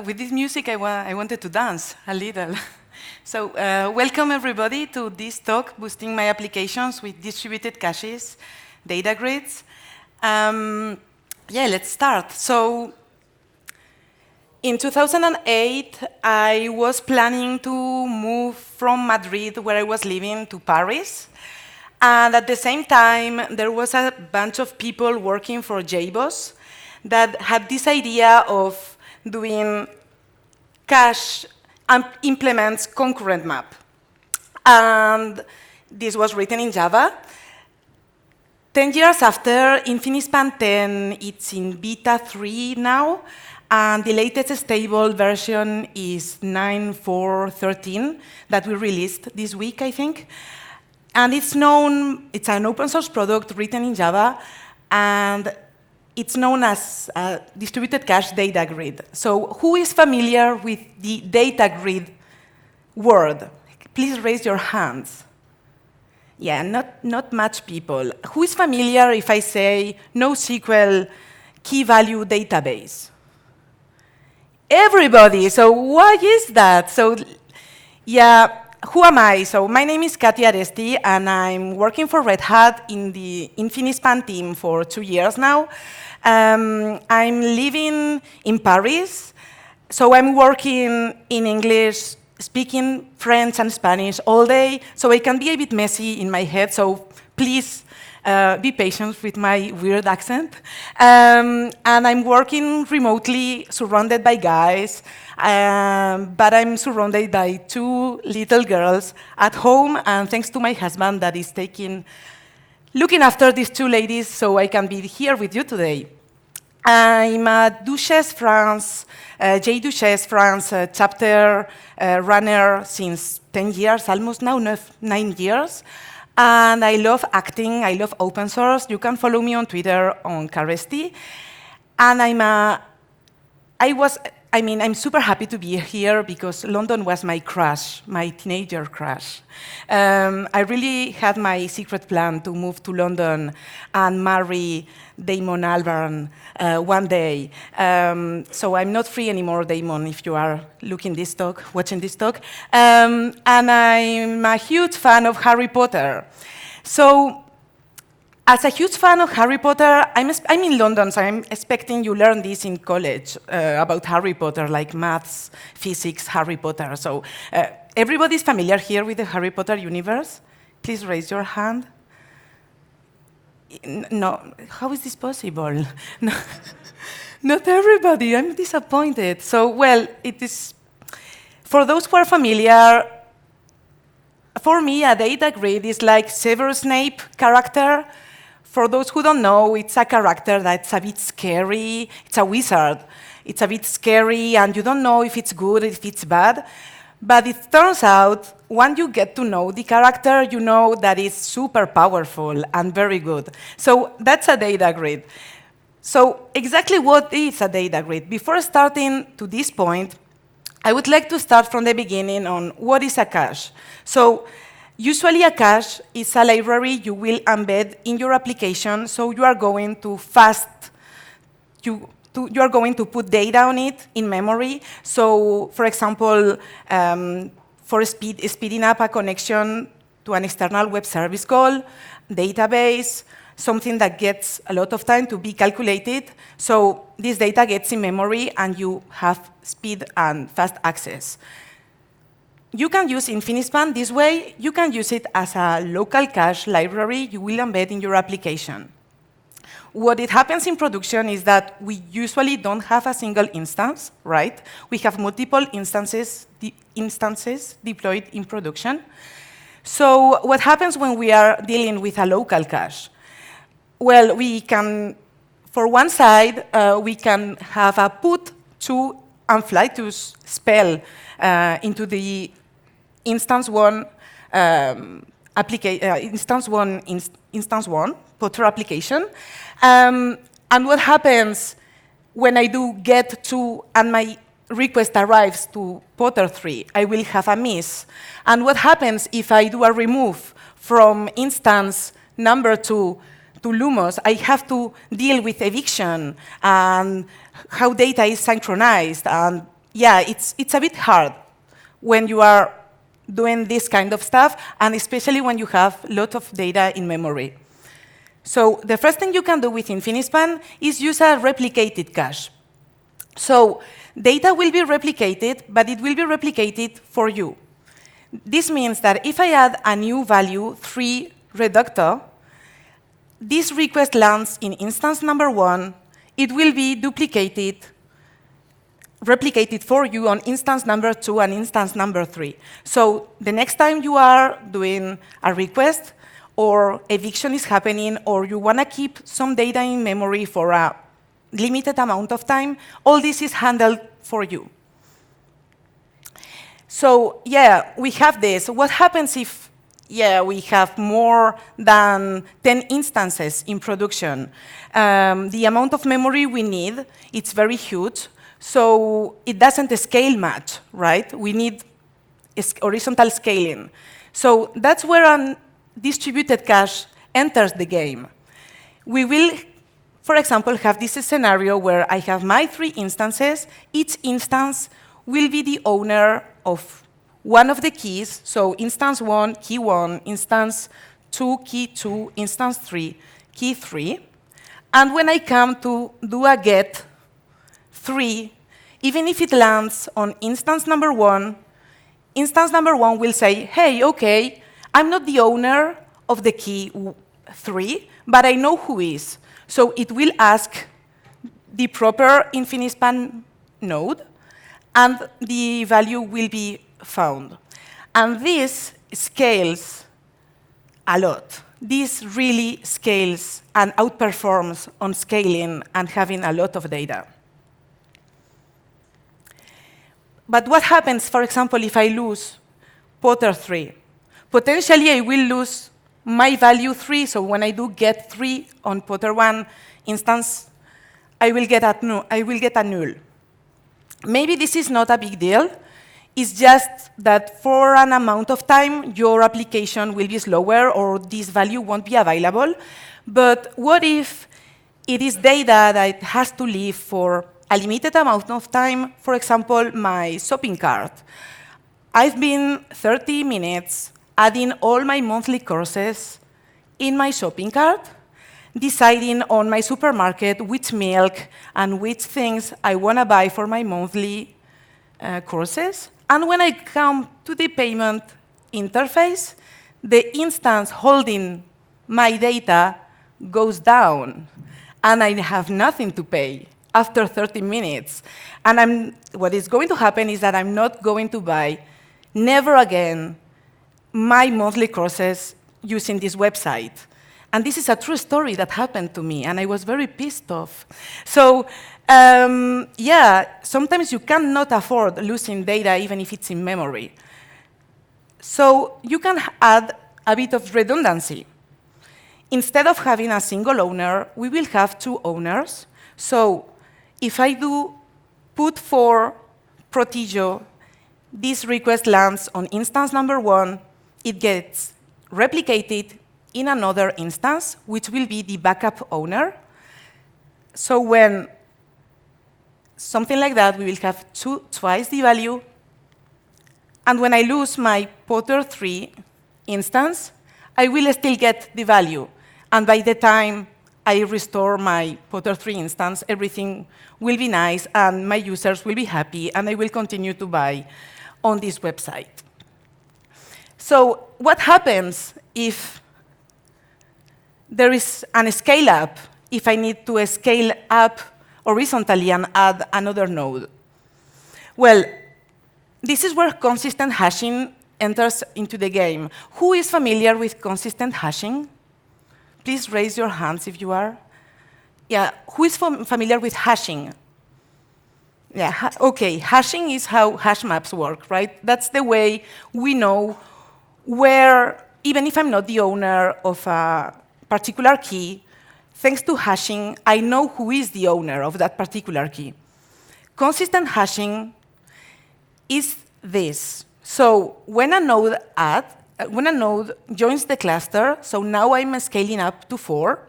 With this music, I wanted to dance a little. So welcome, everybody, to this talk, Boosting My Applications with Distributed Caches, Datagrids. Yeah, let's start. So in 2008, I was planning to move from Madrid, where I was living, to Paris. And at the same time, there was a bunch of people working for JBoss that had this idea of doing cache implements concurrent map. And this was written in Java. 10 years after Infinispan 10, it's in beta 3 now, and the latest stable version is 9.4.13 that we released this week, I think. And it's an open source product written in Java, and it's known as distributed cache datagrid. So who is familiar with the datagrid word? Please raise your hands. Yeah, not much people. Who is familiar if I say NoSQL key value database? Everybody. So why is that? So yeah, who am I? So my name is Katia Aresti, and I'm working for Red Hat in the Infinispan team for 2 years now. I'm living in Paris, so I'm working in English, speaking French and Spanish all day, so I can be a bit messy in my head, so please be patient with my weird accent. And I'm working remotely, surrounded by guys, but I'm surrounded by 2 little girls at home, and thanks to my husband that is looking after these 2 ladies, so I can be here with you today. I'm a Duchesse France, J Duchesse France chapter runner since 10 years, almost now 9 years. And I love acting, I love open source. You can follow me on Twitter on Aresti. And I'm super happy to be here because London was my crush, my teenager crush. I really had my secret plan to move to London and marry Damon Albarn one day. So I'm not free anymore, Damon, if you are watching this talk. And I'm a huge fan of Harry Potter. So as a huge fan of Harry Potter, I'm in London, so I'm expecting you learn this in college about Harry Potter, like maths, physics, Harry Potter. So everybody's familiar here with the Harry Potter universe? Please raise your hand. No, how is this possible? No. Not everybody, I'm disappointed. So, well, it is, for those who are familiar, for me, a data grid is like Severus Snape character. For those who don't know, it's a character that's a bit scary. It's a wizard. It's a bit scary, and you don't know if it's good, if it's bad. But it turns out, when you get to know the character, you know that it's super powerful and very good. So that's a data grid. So exactly what is a data grid? Before starting to this point, I would like to start from the beginning on what is a cache. So usually a cache is a library you will embed in your application, so you are going to you are going to put data on it in memory. So, for example, for speeding up a connection to an external web service call, database, something that gets a lot of time to be calculated. So this data gets in memory, and you have speed and fast access. You can use Infinispan this way. You can use it as a local cache library you will embed in your application. What it happens in production is that we usually don't have a single instance, right? We have multiple instances deployed in production. So what happens when we are dealing with a local cache? Well, we can, for one side, we can have a put to and fly to spell into the instance one Potter application. And what happens when I do get to and my request arrives to Potter 3? I will have a miss. And what happens if I do a remove from instance number 2 to Lumos? I have to deal with eviction and how data is synchronized and yeah, it's a bit hard when you are doing this kind of stuff, and especially when you have a lot of data in memory. So the first thing you can do with Infinispan is use a replicated cache. So data will be replicated, but it will be replicated for you. This means that if I add a new value, 3 reductor, this request lands in instance number 1. It will be replicated for you on instance number 2 and instance number 3. So the next time you are doing a request, or eviction is happening, or you want to keep some data in memory for a limited amount of time, all this is handled for you. So yeah, we have this. What happens if we have more than 10 instances in production? The amount of memory we need, it's very huge, so it doesn't scale much, right? We need horizontal scaling. So that's where a distributed cache enters the game. We will, for example, have this scenario where I have my 3 instances. Each instance will be the owner of one of the keys, so instance 1, key 1, instance 2, key 2, instance 3, key 3. And when I come to do a get 3, even if it lands on instance number 1 will say, hey, OK, I'm not the owner of the key 3, but I know who is. So it will ask the proper Infinispan node, and the value will be found. And this scales a lot. This really scales and outperforms on scaling and having a lot of data. But what happens, for example, if I lose Potter 3? Potentially, I will lose my value 3, so when I do get 3 on Potter 1 instance, I will get a null. Maybe this is not a big deal. It's just that for an amount of time, your application will be slower or this value won't be available. But what if it is data that has to live for a limited amount of time? For example, my shopping cart. I've been 30 minutes adding all my monthly courses in my shopping cart, deciding on my supermarket which milk and which things I want to buy for my monthly courses. And when I come to the payment interface, the instance holding my data goes down, and I have nothing to pay after 30 minutes. And what is going to happen is that I'm not going to buy, never again, my monthly courses using this website. And this is a true story that happened to me, and I was very pissed off. So sometimes you cannot afford losing data even if it's in memory. So you can add a bit of redundancy. Instead of having a single owner, we will have 2 owners. So if I do put for Protigio, this request lands on instance number 1, it gets replicated in another instance, which will be the backup owner. So when something like that, we will have twice the value. And when I lose my Potter 3 instance, I will still get the value. And by the time I restore my Potter 3 instance, everything will be nice, and my users will be happy, and I will continue to buy on this website. So what happens if there is a scale-up, if I need to scale up horizontally and add another node? Well, this is where consistent hashing enters into the game. Who is familiar with consistent hashing? Please raise your hands if you are. Yeah, who is familiar with hashing? Yeah, OK, hashing is how hash maps work, right? That's the way we know where, even if I'm not the owner of a particular key, thanks to hashing, I know who is the owner of that particular key. Consistent hashing is this. So when a node joins the cluster, so now I'm scaling up to 4,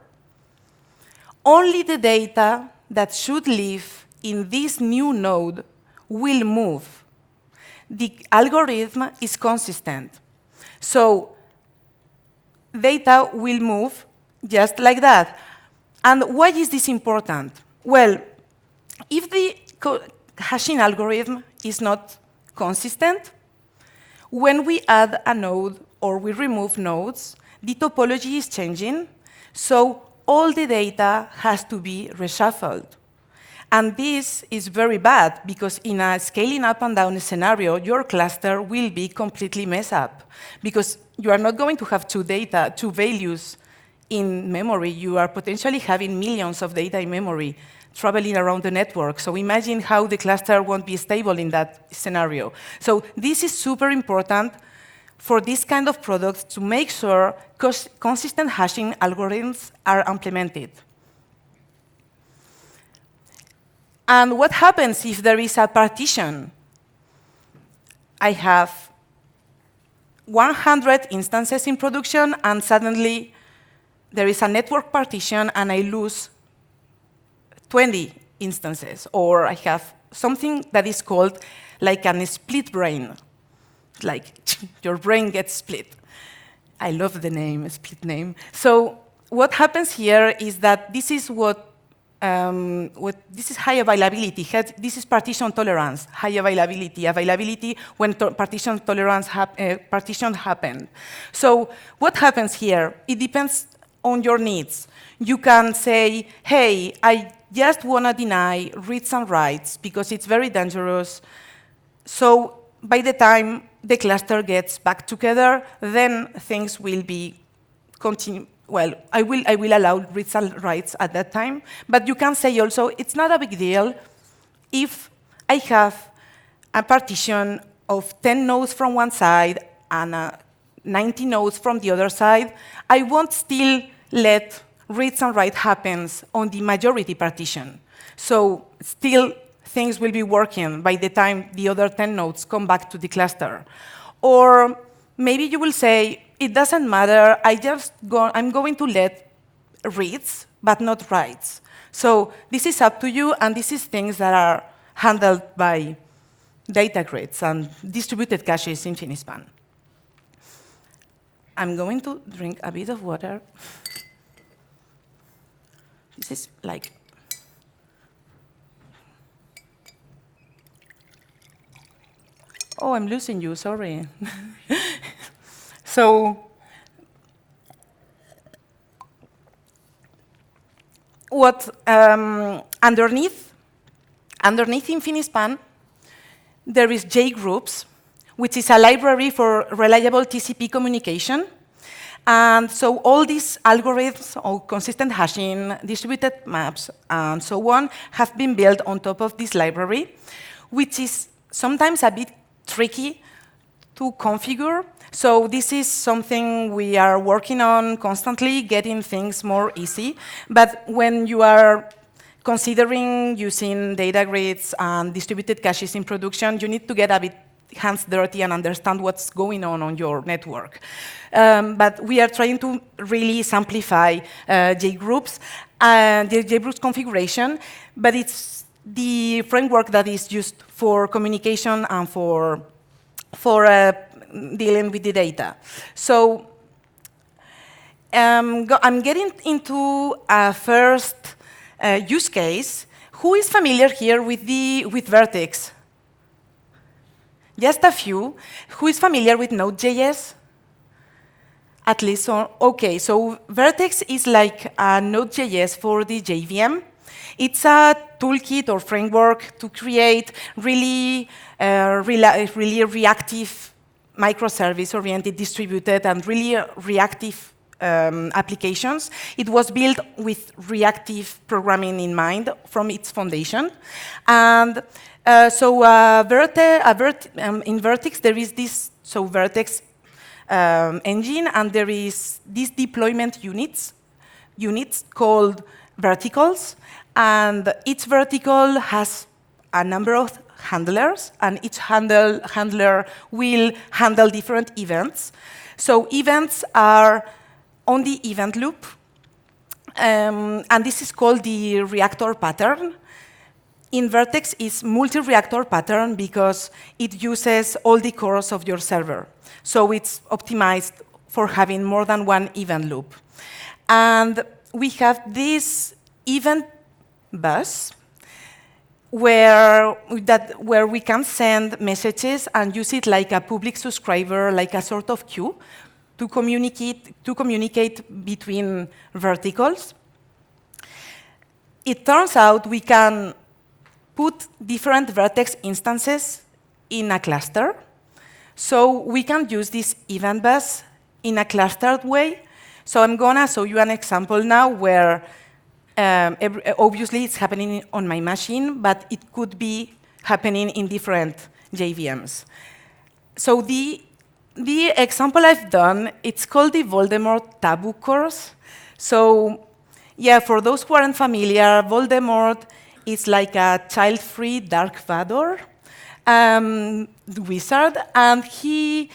only the data that should live in this new node will move. The algorithm is consistent. So data will move just like that. And why is this important? Well, if the hashing algorithm is not consistent, when we add a node or we remove nodes, the topology is changing, so all the data has to be reshuffled. And this is very bad, because in a scaling up and down scenario, your cluster will be completely messed up, because you are not going to have two values in memory. You are potentially having millions of data in memory traveling around the network. So imagine how the cluster won't be stable in that scenario. So this is super important for this kind of products to make sure consistent hashing algorithms are implemented. And what happens if there is a partition? I have 100 instances in production, and suddenly there is a network partition, and I lose 20 instances. Or I have something that is called like a split brain. Like your brain gets split. I love the name, split name. So what happens here is that this is this is high availability. This is partition tolerance, high availability when partition tolerance partition happen. So what happens here? It depends on your needs. You can say, hey, I just want to deny reads and writes because it's very dangerous. So by the time the cluster gets back together, then things will be continue. Well, I will allow reads and writes at that time, but you can say also it's not a big deal if I have a partition of 10 nodes from one side and 90 nodes from the other side. I won't still let reads and write happens on the majority partition. So still things will be working by the time the other 10 nodes come back to the cluster. Or maybe you will say, it doesn't matter, I'm going to let reads, but not writes. So this is up to you, and this is things that are handled by datagrids and distributed caches in Infinispan. I'm going to drink a bit of water. This is like... Oh, I'm losing you, sorry. So, what underneath Infinispan, there is JGroups, which is a library for reliable TCP communication. And so all these algorithms, or consistent hashing, distributed maps, and so on, have been built on top of this library, which is sometimes a bit tricky to configure. So this is something we are working on constantly, getting things more easy. But when you are considering using datagrids and distributed caches in production, you need to get a bit hands dirty and understand what's going on your network. But we are trying to really simplify JGroups and the JGroups configuration, but it's the framework that is used for communication and for dealing with the data. So I'm getting into a first use case. Who is familiar here with Vert.x? Just a few. Who is familiar with Node.js? At least, OK. So Vert.x is like a Node.js for the JVM. It's a toolkit or framework to create really reactive, microservice-oriented, distributed, and really reactive applications. It was built with reactive programming in mind from its foundation. And in Vert.x, there is this Vert.x engine, and there is these deployment units called verticals. And each vertical has a number of handlers, and each handler will handle different events. So events are on the event loop, and this is called the reactor pattern. in Vert.x is multi-reactor pattern because it uses all the cores of your server. So it's optimized for having more than one event loop. And we have this event bus where we can send messages and use it like a public subscriber, like a sort of queue to communicate between verticals. It turns out we can put different Vert.x instances in a cluster. So we can use this event bus in a clustered way. So I'm going to show you an example now where obviously it's happening on my machine, but it could be happening in different JVMs. So the example I've done, it's called the Voldemort taboo course. So yeah, for those who aren't familiar, Voldemort is like a child-free Dark Vador wizard, and he,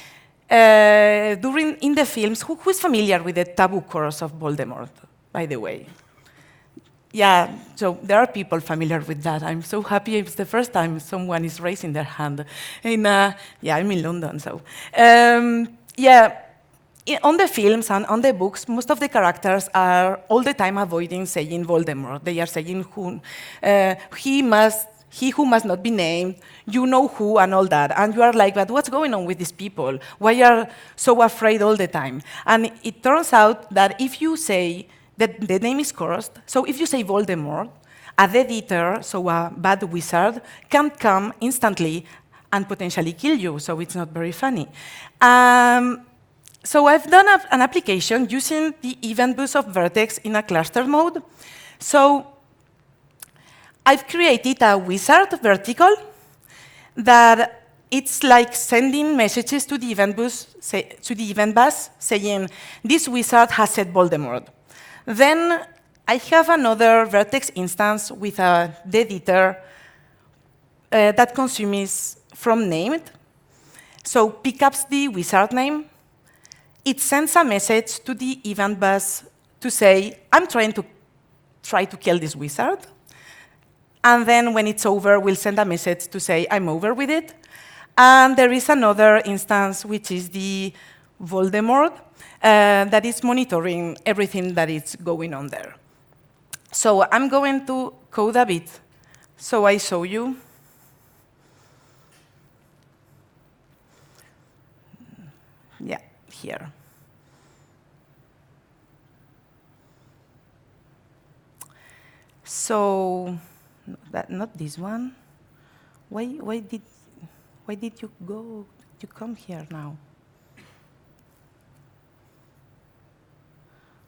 in the films, who is familiar with the taboo course of Voldemort, by the way? Yeah, so there are people familiar with that. I'm so happy it's the first time someone is raising their hand. Yeah, I'm in London, so. Yeah, on the films and on the books, most of the characters are all the time avoiding saying Voldemort. They are saying he who must not be named, you know who, and all that. And you are like, but what's going on with these people? Why are so afraid all the time? And it turns out that if you say that the name is cursed, so if you say Voldemort, a dead eater, so a bad wizard, can come instantly and potentially kill you, so it's not very funny. So I've done an application using the event bus of Vert.x in a cluster mode. So I've created a wizard vertical that it's like sending messages to the event bus saying, this wizard has said Voldemort. Then I have another Vert.x instance with a dead eater that consumes from named. So pickups the wizard name. It sends a message to the event bus to say, I'm trying to kill this wizard. And then when it's over, we'll send a message to say, I'm over with it. And there is another instance, which is the Voldemort, that is monitoring everything that is going on there. So I'm going to code a bit so I show you. Yeah, here. So, not this one. Why did you come here now?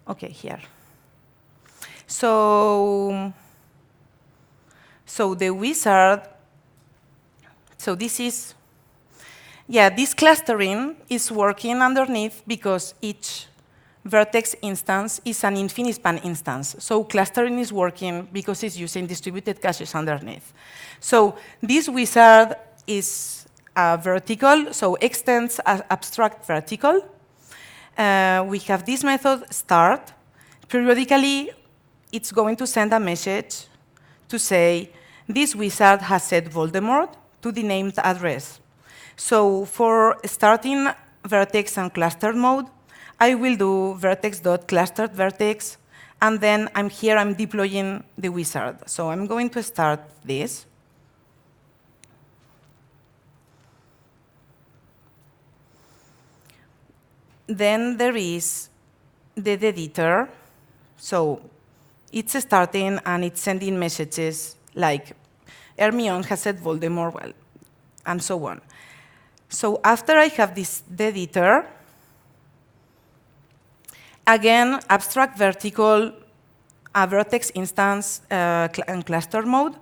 Okay, here. So the wizard, so this is, yeah, this clustering is working underneath because each Vert.x instance is an Infinispan instance. So clustering is working because it's using distributed caches underneath. So this wizard is a vertical, so extends an abstract vertical. We have this method start. Periodically, it's going to send a message to say, this wizard has said Voldemort to the named address. So for starting Vert.x and cluster mode, I will do Vert.x.clustered Vert.x, and then I'm deploying the wizard. So I'm going to start this. Then there is the editor. So it's starting and it's sending messages like Hermione has said Voldemort, well, and so on. So after I have this editor, again, abstract vertical, a Vert.x instance and cluster mode.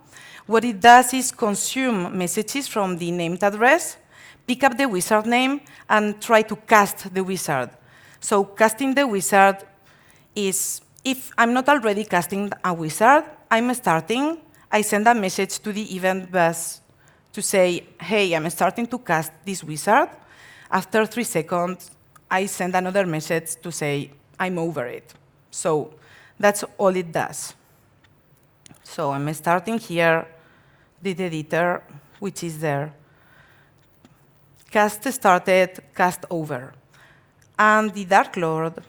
What it does is consume messages from the named address, pick up the wizard name, and try to cast the wizard. So casting the wizard is, if I'm not already casting a wizard, I'm starting, I send a message to the event bus to say, hey, I'm starting to cast this wizard. After 3 seconds, I send another message to say, I'm over it. So that's all it does. So I'm starting here. the editor, which is there. Cast started, cast over. And the Dark Lord,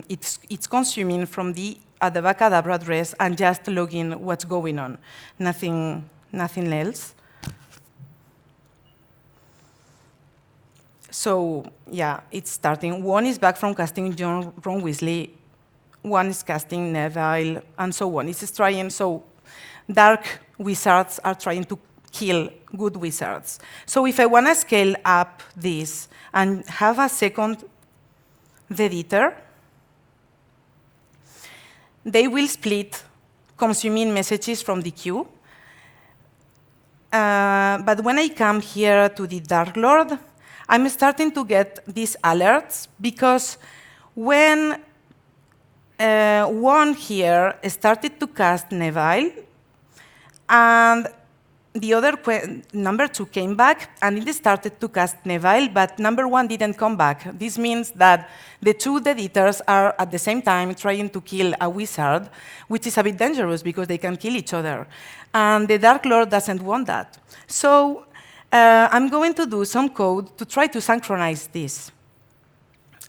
it's consuming from the Adabacadabra address and just logging what's going on, nothing else. So yeah, it's starting. One is back from casting Ron Weasley, one is casting Neville, and so on. It's trying, so dark wizards are trying to kill good wizards. So if I want to scale up this and have a second editor, they will split, consuming messages from the queue. But when I come here to the Dark Lord, I'm starting to get these alerts because when one here started to cast Neville, and the other number 2 came back, and it started to cast Neville, but number 1 didn't come back. This means that the two editors are at the same time trying to kill a wizard, which is a bit dangerous because they can kill each other. And the Dark Lord doesn't want that. So I'm going to do some code to try to synchronize this.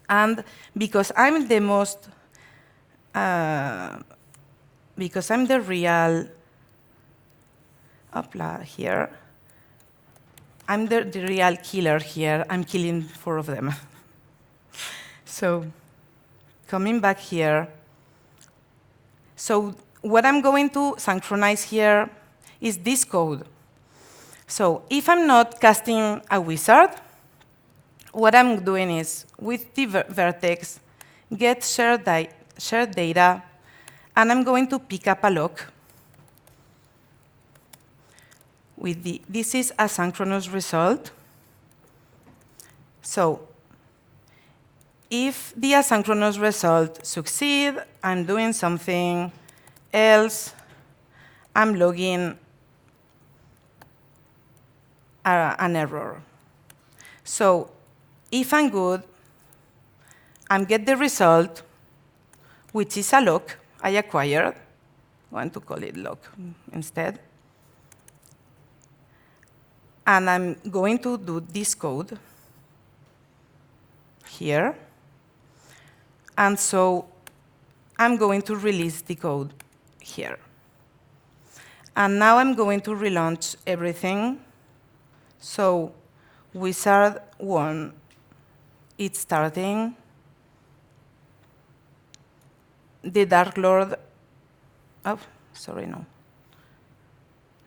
And because I'm the most, because I'm the real, here, I'm the real killer here. I'm killing 4 of them. So coming back here, so what I'm going to synchronize here is this code. So if I'm not casting a wizard, what I'm doing is, with the Vert.x, get shared data, and I'm going to pick up a lock. This is a synchronous result. So if the asynchronous result succeeds, I'm doing something else. I'm logging an error. So if I'm good, I get the result, which is a lock I acquired. I want to call it lock instead. And I'm going to do this code here. And so I'm going to release the code here. And now I'm going to relaunch everything. So wizard 1, it's starting. The Dark Lord, oh, sorry, no.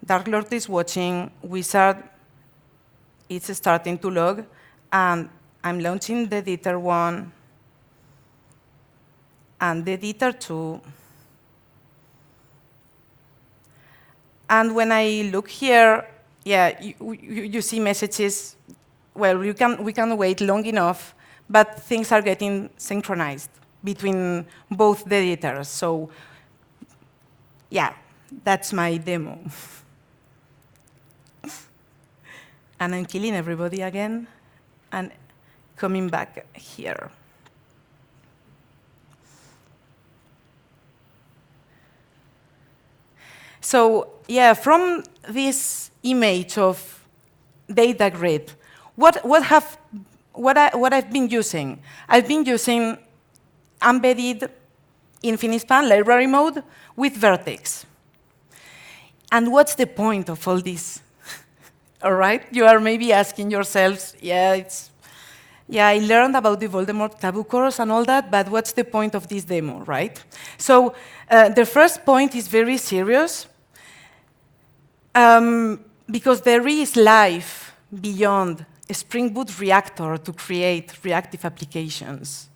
Dark Lord is watching, wizard, it's starting to log, and I'm launching the editor 1 and the editor 2. And when I look here, yeah, you see messages. Well, we can wait long enough, but things are getting synchronized between both the editors. So yeah, that's my demo. And I'm killing everybody again and coming back here. So yeah, from this image of datagrid, what I've been using? I've been using embedded Infinispan library mode with Vert.x. And what's the point of all this? All right, you are maybe asking yourselves, yeah, I learned about the Voldemort taboo course and all that, but what's the point of this demo, right? So the first point is very serious, because there is life beyond a Spring Boot reactor to create reactive applications.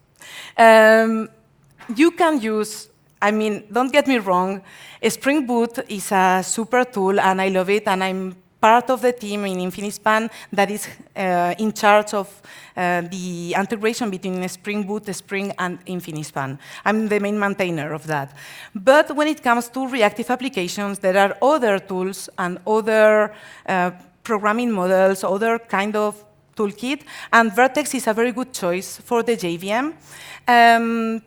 You can use, I mean, don't get me wrong, a Spring Boot is a super tool, and I love it, and I'm part of the team in Infinispan that is in charge of the integration between Spring Boot, Spring, and Infinispan. I'm the main maintainer of that. But when it comes to reactive applications, there are other tools and other programming models, other kind of toolkit, and Vert.x is a very good choice for the JVM. I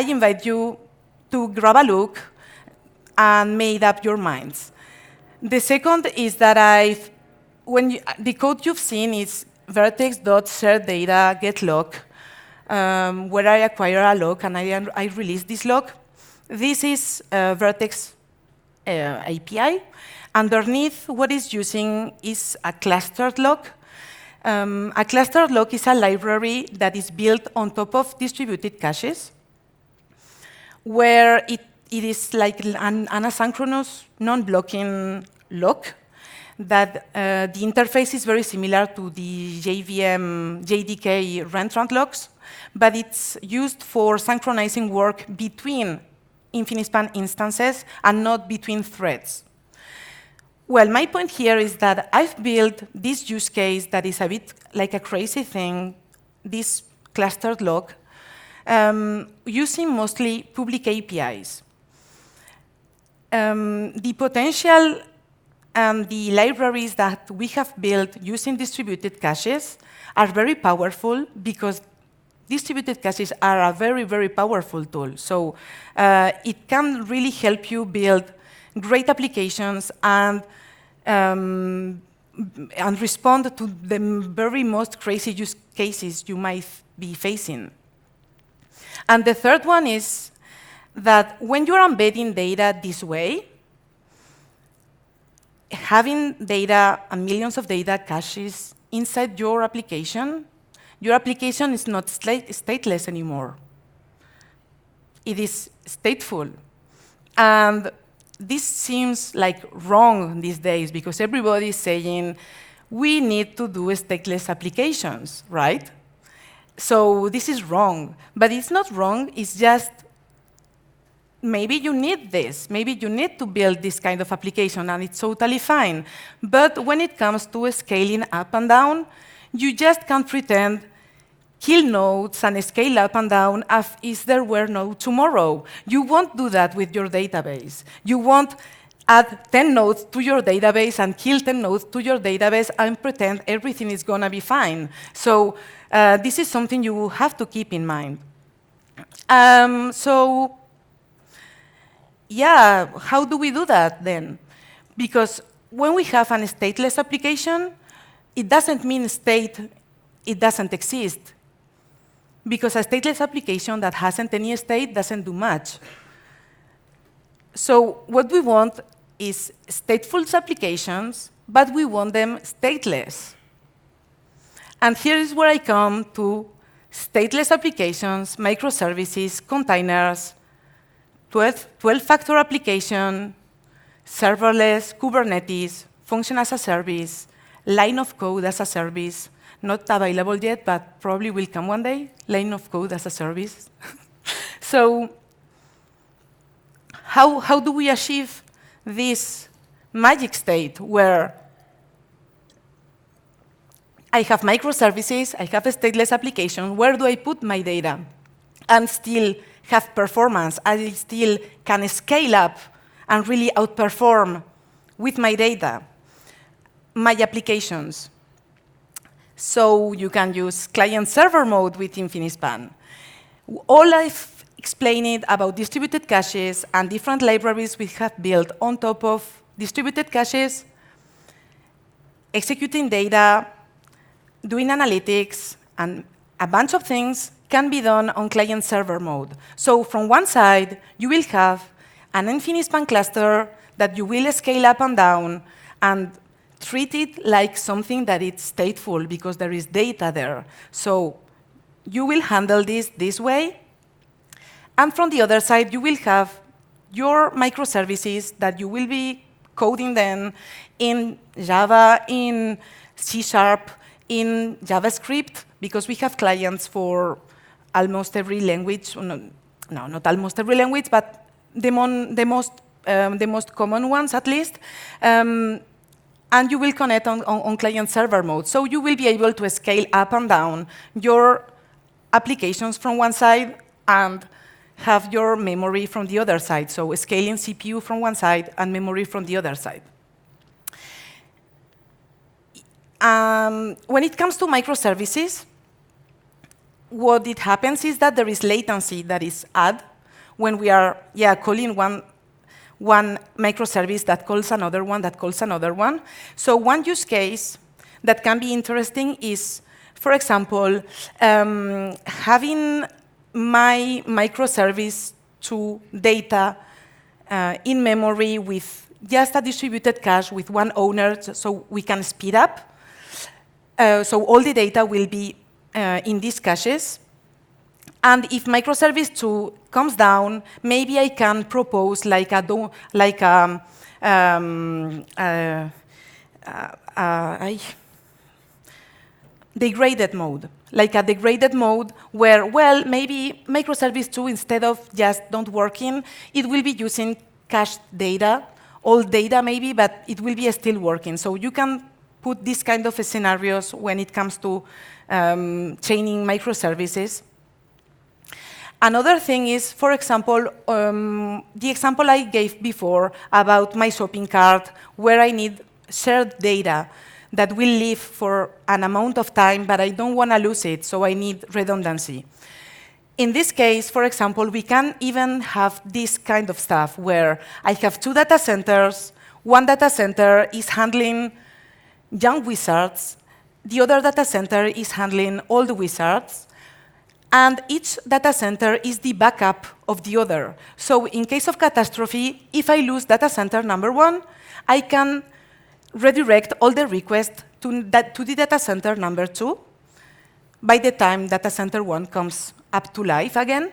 invite you to grab a look and make up your minds. The second is that the code you've seen is Vert.x.shareData get log, where I acquire a log and I release this log. This is Vert.x API. Underneath, what it's using is a clustered log. A clustered log is a library that is built on top of distributed caches, where it is like an asynchronous, non-blocking log that the interface is very similar to the JVM, JDK rentrant logs, but it's used for synchronizing work between Infinispan instances and not between threads. Well, my point here is that I've built this use case that is a bit like a crazy thing, this clustered log, using mostly public APIs. The potential and the libraries that we have built using distributed caches are very powerful because distributed caches are a very, very powerful tool. So it can really help you build great applications and respond to the very most crazy use cases you might be facing. And the third one is that when you're embedding data this way, having data and millions of data caches inside your application is not stateless anymore. It is stateful. And this seems like wrong these days because everybody is saying, we need to do stateless applications, right? So this is wrong. But it's not wrong, it's just maybe you need this. Maybe you need to build this kind of application, and it's totally fine. But when it comes to scaling up and down, you just can't pretend kill nodes and scale up and down as if there were no tomorrow. You won't do that with your database. You won't add 10 nodes to your database and kill 10 nodes to your database and pretend everything is going to be fine. So this is something you have to keep in mind. So yeah, how do we do that then? Because when we have an stateless application, it doesn't mean it doesn't exist. Because a stateless application that hasn't any state doesn't do much. So what we want is stateful applications, but we want them stateless. And here is where I come to stateless applications, microservices, containers, 12-factor application, serverless, Kubernetes, function as a service, line of code as a service, not available yet, but probably will come one day, line of code as a service. So how do we achieve this magic state where I have microservices, I have a stateless application, where do I put my data and still have performance? I still can scale up and really outperform with my data, my applications. So you can use client-server mode with Infinispan. All I've explained about distributed caches and different libraries we have built on top of distributed caches, executing data, doing analytics, and a bunch of things can be done on client-server mode. So from one side, you will have an Infinispan cluster that you will scale up and down and treat it like something that is stateful because there is data there. So you will handle this way. And from the other side, you will have your microservices that you will be coding them in Java, in C#, in JavaScript, because we have clients for almost every language. No, not almost every language, but the most common ones, at least. And you will connect on client-server mode. So you will be able to scale up and down your applications from one side and have your memory from the other side. So scaling CPU from one side and memory from the other side. When it comes to microservices, what it happens is that there is latency that is added when we are calling one one microservice that calls another one, that calls another one. So one use case that can be interesting is, for example, having my microservice to data in memory with just a distributed cache with one owner, so we can speed up. So all the data will be in these caches. And if microservice 2 comes down, maybe I can propose like a degraded mode, like a degraded mode where, well, maybe microservice 2, instead of just not working, it will be using cached data, old data maybe, but it will be still working. So you can put these kind of scenarios when it comes to training microservices. Another thing is, for example, the example I gave before about my shopping cart, where I need shared data that will live for an amount of time, but I don't want to lose it, so I need redundancy. In this case, for example, we can even have this kind of stuff where I have 2 data centers. One data center is handling young wizards. The other data center is handling old wizards. And each data center is the backup of the other. So in case of catastrophe, if I lose data center number 1, I can redirect all the requests to the data center number 2 by the time data center 1 comes up to life again.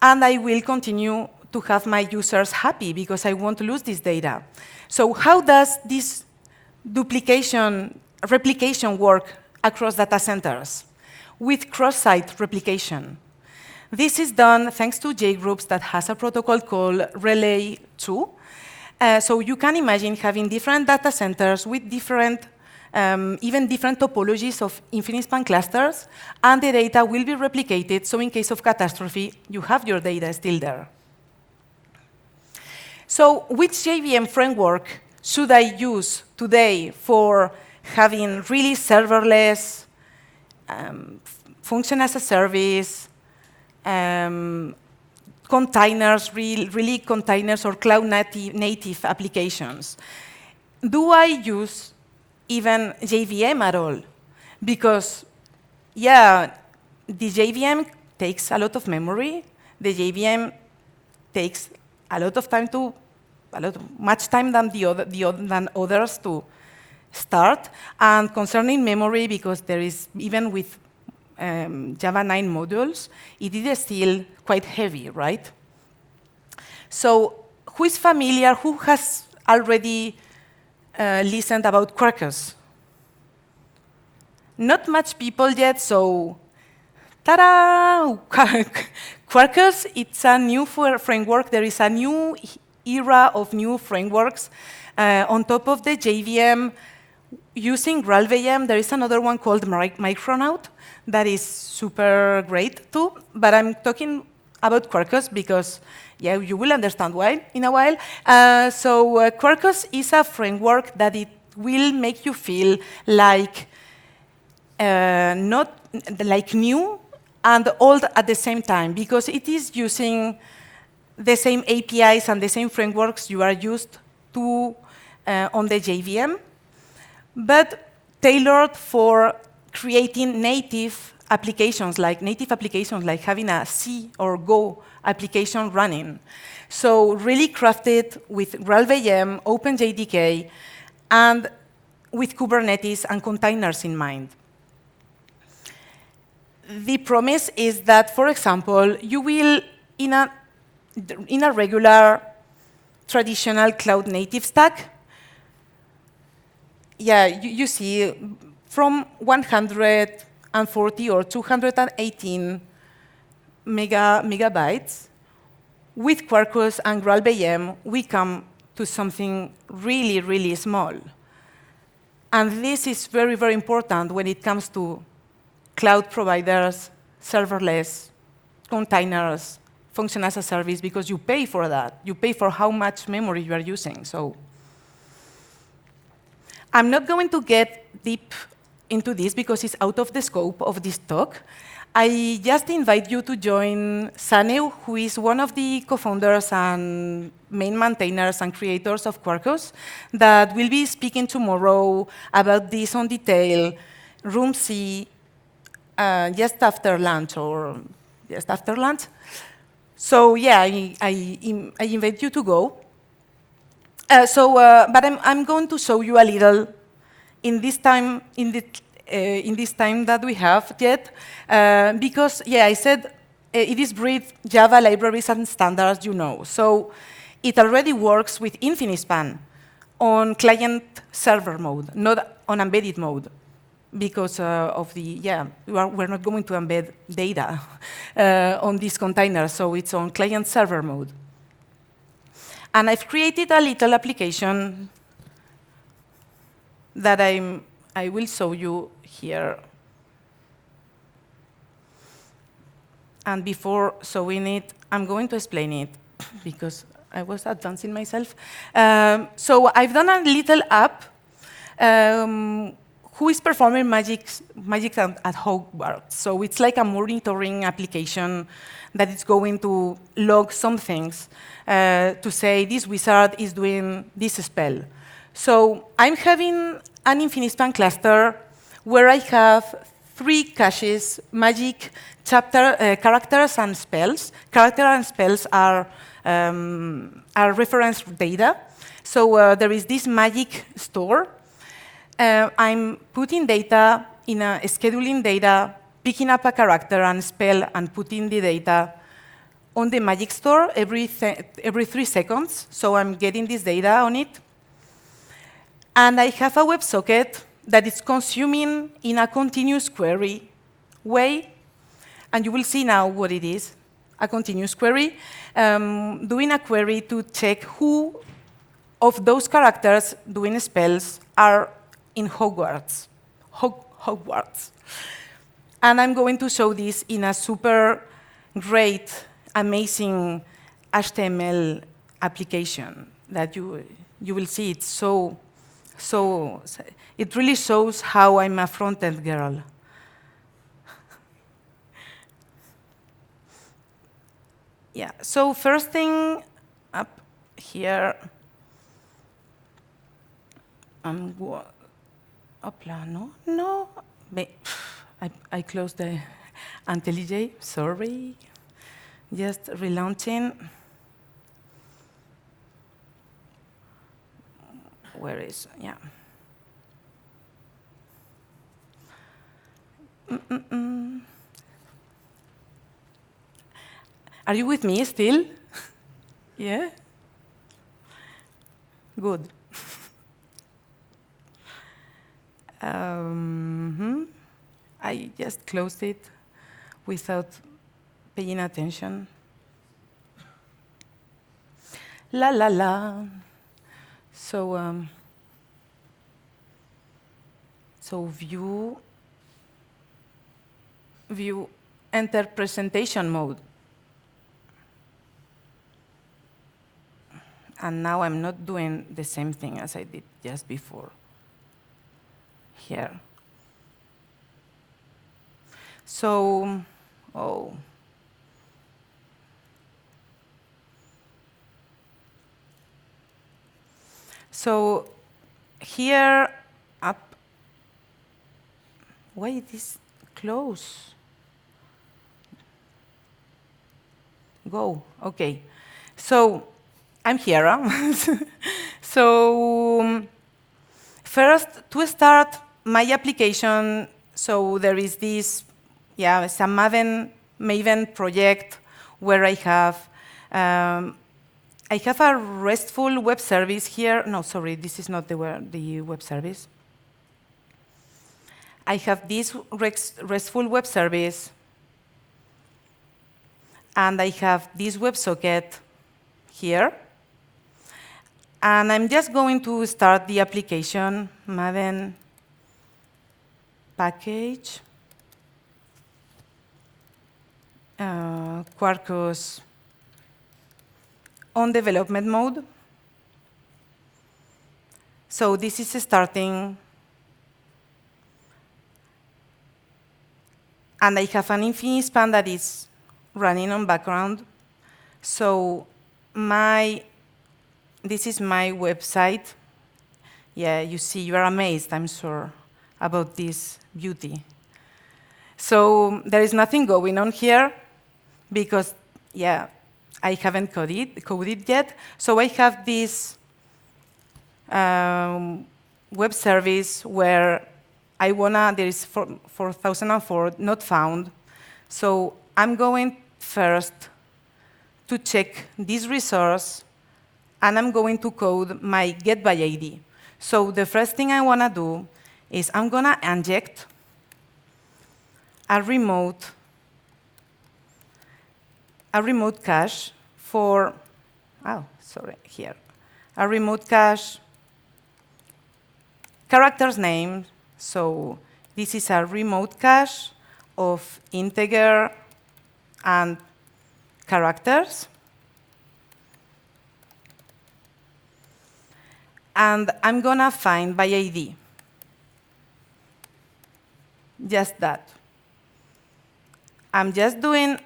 And I will continue to have my users happy because I won't lose this data. So how does this replication work across data centers? With cross-site replication. This is done thanks to JGroups that has a protocol called Relay 2. So you can imagine having different data centers with different, even different topologies of Infinispan clusters, and the data will be replicated, so in case of catastrophe, you have your data still there. So which JVM framework should I use today for having really serverless, function as a service, containers, really containers or cloud native applications? Do I use even JVM at all? Because, yeah, the JVM takes a lot of memory. The JVM takes a lot of time much time than than others to start. And concerning memory, because there is, even with Java 9 modules, it is still quite heavy, right? So who is familiar, who has already listened about Quarkus? Not much people yet, so ta-da! Quarkus, it's a new framework. There is a new era of new frameworks on top of the JVM. Using GraalVM, there is another one called Micronaut that is super great too, but I'm talking about Quarkus because, yeah, you will understand why in a while. So Quarkus is a framework that it will make you feel like not like new and old at the same time, because it is using the same APIs and the same frameworks you are used to on the JVM, but tailored for creating native applications like having a C or Go application running. So really crafted with GraalVM, OpenJDK, and with Kubernetes and containers in mind. The promise is that, for example, you will, in a regular traditional cloud native stack, yeah, you see from 140 or 218 megabytes, with Quarkus and GraalVM, we come to something really, really small. And this is very, very important when it comes to cloud providers, serverless, containers, function as a service, because you pay for that. You pay for how much memory you are using. So I'm not going to get deep into this because it's out of the scope of this talk. I just invite you to join Sane, who is one of the co-founders and main maintainers and creators of Quarkus, that will be speaking tomorrow about this on detail, room C, just after lunch or just after lunch. So yeah, I invite you to go. But I'm going to show you a little in this time that we have yet, because yeah, I said it is breed Java libraries and standards, you know. So it already works with Infinispan on client-server mode, not on embedded mode, because of the, yeah, we're not going to embed data on this container, so it's on client-server mode. And I've created a little application that I will show you here. And before showing it, I'm going to explain it, because I was advancing myself. So I've done a little app who is performing magic at Hogwarts. So it's like a monitoring application that is going to log some things to say this wizard is doing this spell. So I'm having an Infinispan cluster where I have 3 caches, magic, chapter, characters, and spells. Characters and spells are reference data. So there is this magic store. I'm putting data in a scheduling data, picking up a character and spell, and putting the data on the magic store every 3 seconds. So I'm getting this data on it. And I have a WebSocket that is consuming in a continuous query way. And you will see now what it is, a continuous query, doing a query to check who of those characters doing spells are in Hogwarts. Hogwarts. And I'm going to show this in a super great, amazing HTML application that you will see. It's so it really shows how I'm a front-end girl. Yeah, so first thing up here, no, I closed the IntelliJ, sorry. Just relaunching. Where is, yeah. Are you with me still? Yeah? Good. I just closed it without paying attention. La la la. So, so view, enter presentation mode. And now I'm not doing the same thing as I did just before. Here. So, oh. So here up, why it is close? Go, okay. So I'm here. Huh? So first, to start my application, so there is this, yeah, it's a Maven project where I have a RESTful web service here. No, sorry, this is not the web service. I have this RESTful web service, and I have this WebSocket here. And I'm just going to start the application, Maven package, Quarkus on development mode. So this is starting. And I have an Infinispan that is running on background. So this is my website. Yeah, you see, you are amazed, I'm sure, about this beauty. So there is nothing going on here because, yeah, I haven't coded yet. So I have this web service where there is 4004 not found. So I'm going first to check this resource, and I'm going to code my get by ID. So the first thing I want to do is I'm going to inject a remote cache for, a remote cache characters name. So this is a remote cache of integer and characters. And I'm going to find by ID. Just that. I'm just doing,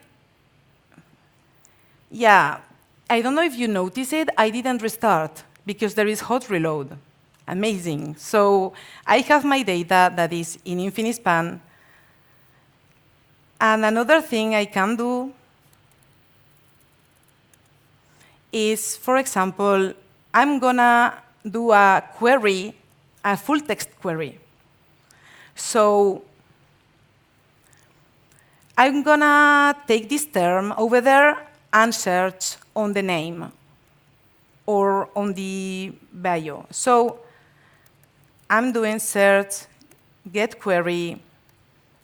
yeah, I don't know if you notice it, I didn't restart because there is hot reload. Amazing. So I have my data that is in Infinispan. And another thing I can do is, for example, I'm going to do a query, a full text query. So I'm going to take this term over there and search on the name or on the bio. So I'm doing search get query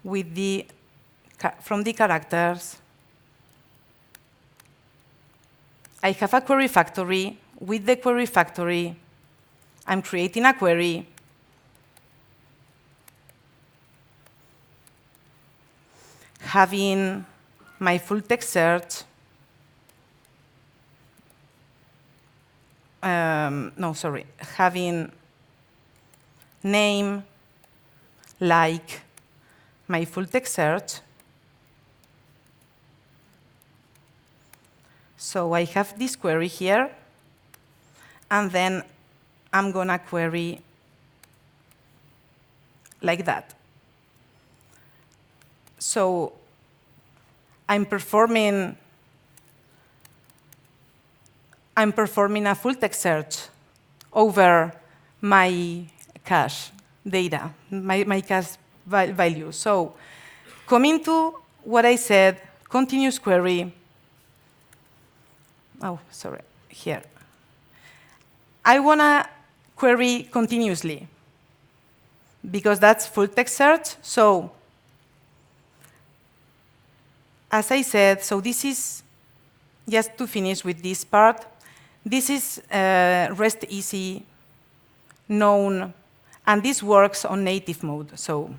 with from the characters. I have a query factory. With the query factory, I'm creating a query. Having my full text search. Having name like my full text search. So I have this query here, and then I'm going to query like that. So I'm performing a full text search over my cache data, my cache value. So coming to what I said, continuous query. Here. I want to query continuously because that's full text search. So as I said, so this is, just to finish with this part, this is REST easy known, and this works on native mode. So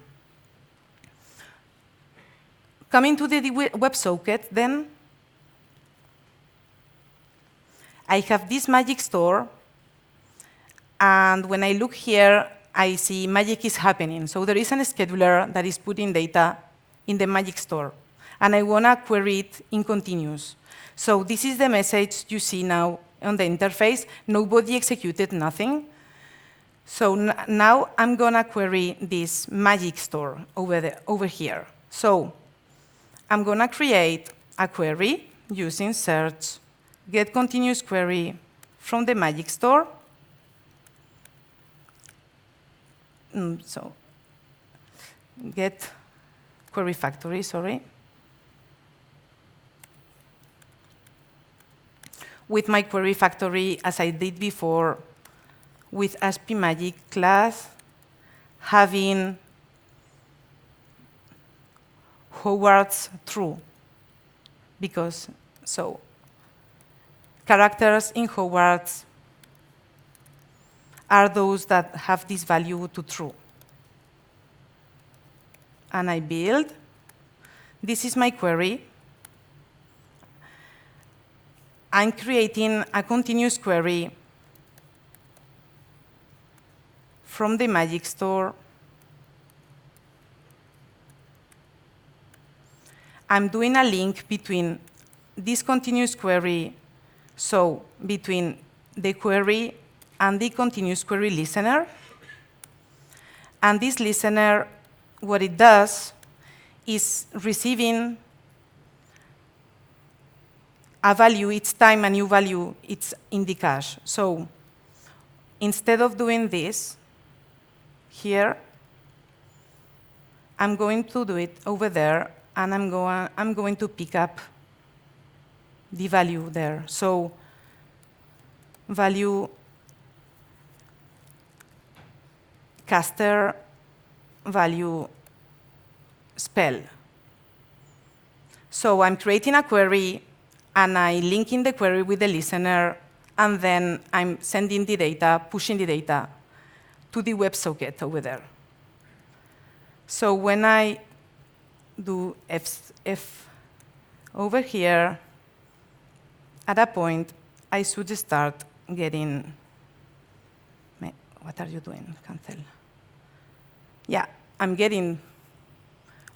coming to the WebSocket, then I have this magic store, and when I look here, I see magic is happening. So there is a scheduler that is putting data in the magic store, and I want to query it in continuous. So this is the message you see now on the interface. Nobody executed nothing. So now I'm going to query this magic store over here. So I'm going to create a query using search get continuous query from the magic store. So get query factory, sorry. With my query factory, as I did before, with ASP.magic class, having Howard's true, because so characters in Howard's are those that have this value to true. And I build. This is my query. I'm creating a continuous query from the magic store. I'm doing a link between this continuous query, so between the query and the continuous query listener. And this listener, what it does is receiving a value each time a new value it's in the cache. So instead of doing this here, I'm going to do it over there, and I'm going to pick up the value there. So value caster value spell. So I'm creating a query, and I link in the query with the listener, and then I'm sending the data, pushing the data to the WebSocket over there. So when I do F over here, at a point, I should start getting, what are you doing, cancel? Yeah, I'm getting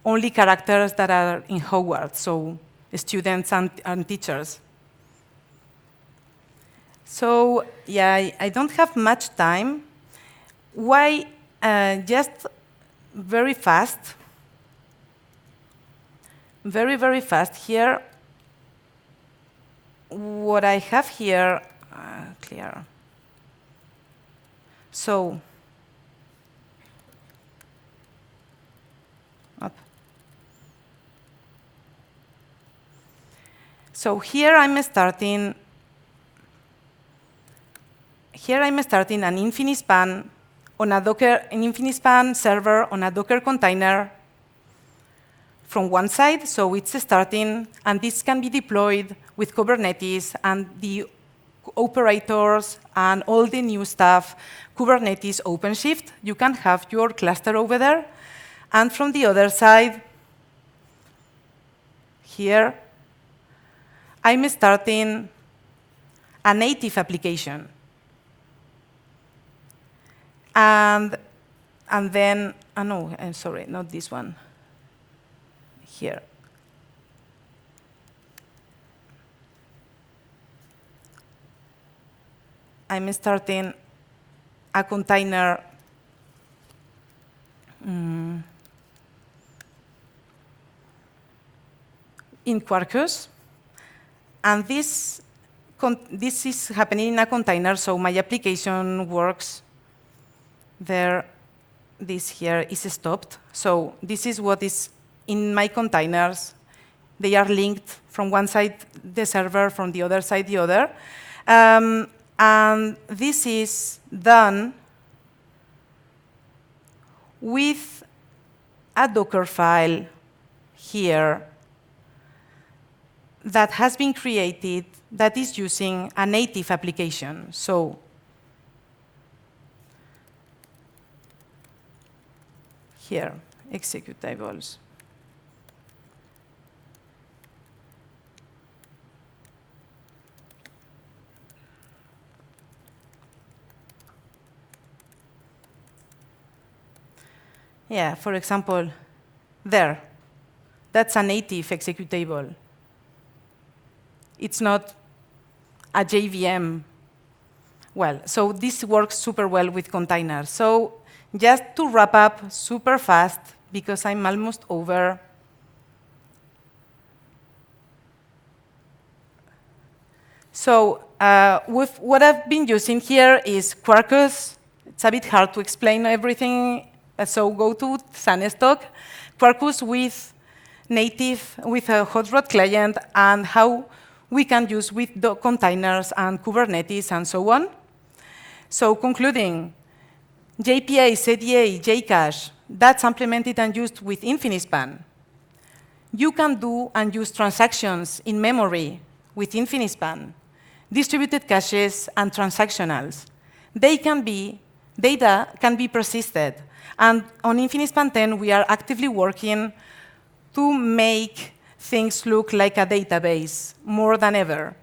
only characters that are in Hogwarts, so students and teachers. So yeah, I don't have much time. Why, just very fast, very fast here. What I have here, clear. So, up. So here I'm starting. Here I'm starting an Infinispan on a Docker, an Infinispan server on a Docker container from one side, so it's starting, and this can be deployed with Kubernetes and the operators and all the new stuff, Kubernetes Openshift. You can have your cluster over there. And from the other side, here, I'm starting a native application. And then, no, I'm sorry, not this one. Here. I'm starting a container in Quarkus. And this is happening in a container, so my application works there. This here is stopped. So this is what is in my containers. They are linked from one side, the server, from the other side, the other. And this is done with a Docker file here that has been created that is using a native application. So here, executables. Yeah, for example, there. That's a native executable. It's not a JVM. Well, so this works super well with containers. So just to wrap up super fast, because I'm almost over. So with what I've been using here is Quarkus. It's a bit hard to explain everything, so go to Sunny's talk. Quarkus with native, with a hot rod client, and how we can use with the containers and Kubernetes and so on. So concluding, JPA, CDA, JCache, that's implemented and used with Infinispan. You can do and use transactions in memory with Infinispan, distributed caches and transactionals. Data can be persisted. And on Infinispan 10, we are actively working to make things look like a database more than ever.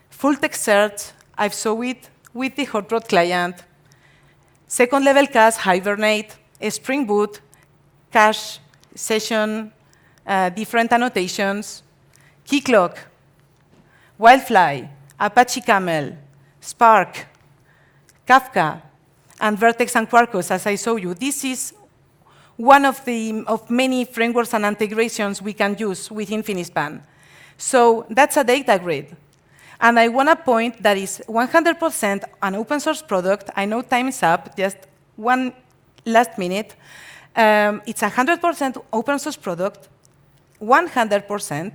Full text search, I've saw it with the hot rod client. Second level cache, Hibernate, Spring Boot, cache, session, different annotations, Keycloak, Wildfly, Apache Camel, Spark, Kafka, and Vert.x and Quarkus, as I showed you. This is one of many frameworks and integrations we can use with Infinispan. So that's a data grid. And I want to point that is 100% an open source product. I know time is up, just one last minute. It's 100% open source product, 100%.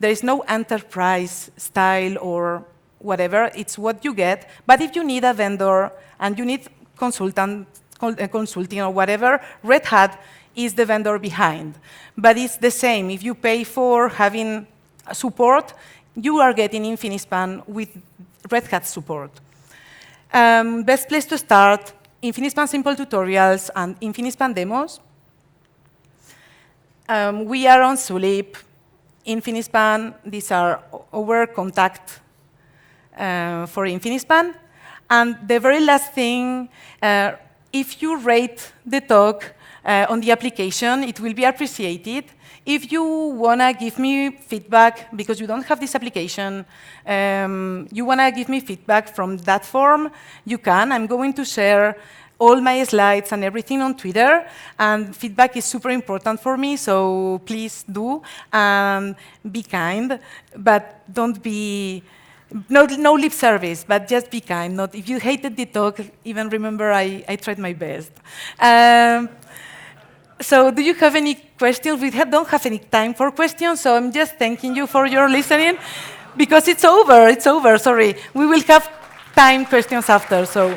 There is no enterprise style or whatever. It's what you get. But if you need a vendor and you need consulting or whatever, Red Hat is the vendor behind. But it's the same. If you pay for having support, you are getting Infinispan with Red Hat support. Best place to start, Infinispan simple tutorials and Infinispan demos. We are on Zulip, Infinispan. These are our contact for Infinispan. And the very last thing, if you rate the talk on the application, it will be appreciated. If you want to give me feedback, because you don't have this application, you want to give me feedback from that form, you can. I'm going to share all my slides and everything on Twitter, and feedback is super important for me, so please do. Be kind, but don't be, no lip service, but just be kind. Not, if you hated the talk, even remember I tried my best. So do you have any questions? We don't have any time for questions, so I'm just thanking you for your listening, because it's over, sorry. We will have time questions after, so.